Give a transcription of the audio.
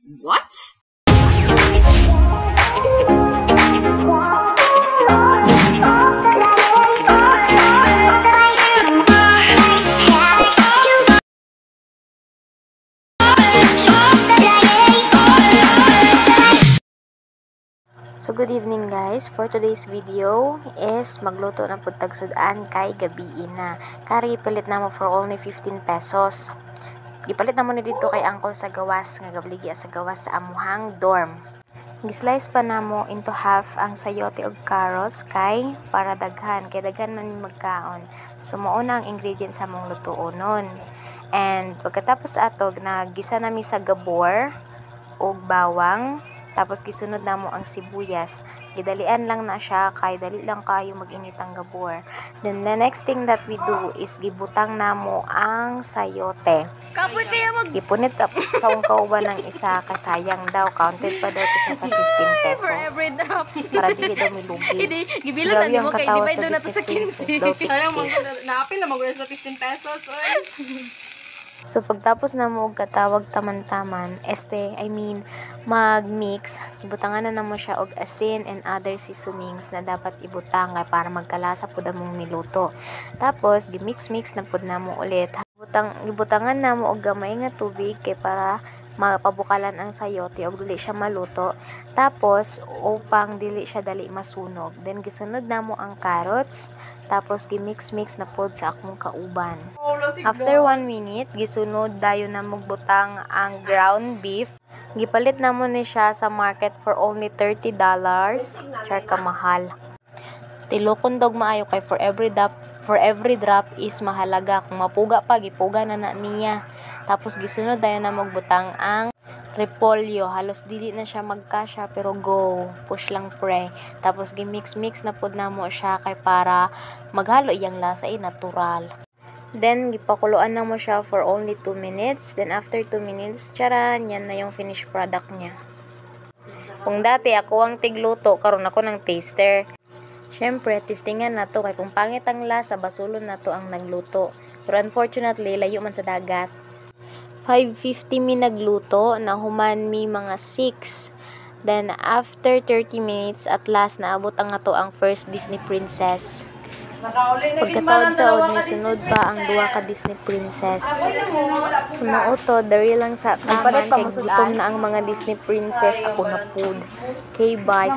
What? So good evening guys, for today's video is magluto ng putagsudan kay gabi na. Kari ipalit na mo for only 15 pesos. Gipalit na mo ni dito kay Uncle sa gawas, nga gabligi sa gawas sa amuhang dorm. Gislice pa na mo into half ang sayote og carrots kay para daghan, kay daghan man magkaon. So mauna ang ingredients sa mong lutuonon. And pagkatapos atog nagisa nami sa gabor og bawang. Tapos gisunod na mo ang sibuyas. Gidalian lang na siya kay dali lang kayo mag-init ang gabor. Then the next thing that we do is gibutang na mo ang sayote. Kapoy kaya Gipunit sa kauban ng isa kasayang daw. Counted pa daw to siya sa 15 pesos. For every drop. Para dili daw milugi. Hindi, gibilan na mo kay divide daw na to sa 15. Sayang, naapil na mag sa 15 pesos. So, pagtapos na mo og katawag taman-taman, mag-mix, ibutangan na mo siya og asin and other seasonings na dapat ibutang para magkalasa pud among niluto. Tapos, gimix-mix na pud na mo ulit. Ibutangan na mo og gamay nga tubig kay para mapabukalan ang sayote og dili siya maluto. Tapos, upang dili siya dali masunog. Then, gisunod na mo ang carrots. Tapos, gimix-mix na pod sa akong kauban. After 1 minute, gisunod dayon na magbutang ang ground beef. Gipalit na mo ni siya sa market for only $30. Char ka mahal. Tilokon dog maayo kay for every drop is mahalaga. Kung mapuga pa, gipuga na niya. Tapos gisunod dayon na magbutang ang repolyo. Halos dili na siya magkasya pero go. Push lang pre. Tapos gimix-mix na pod na mo siya kay para maghalo iyang lasa natural. Then, gipakuluan na mo siya for only 2 minutes. Then, after 2 minutes, charan, yan na yung finished product niya. Kung dati, ako ang tigluto, karon ako ng taster. Syempre, testingan na to. Kaya kung pangit ang lasa, basulon na to ang nagluto. Pero unfortunately, layo man sa dagat. 5:50 mi nagluto, nahuman mi mga 6. Then, after 30 minutes, at last, naabot ang ato ang first Disney princess. Pagkataod-taod ni sunod pa ang duwa ka Disney princess. Sumauto, dari lang sa taman kay gutom na ang mga Disney princess. Ako na food. Okay, bye.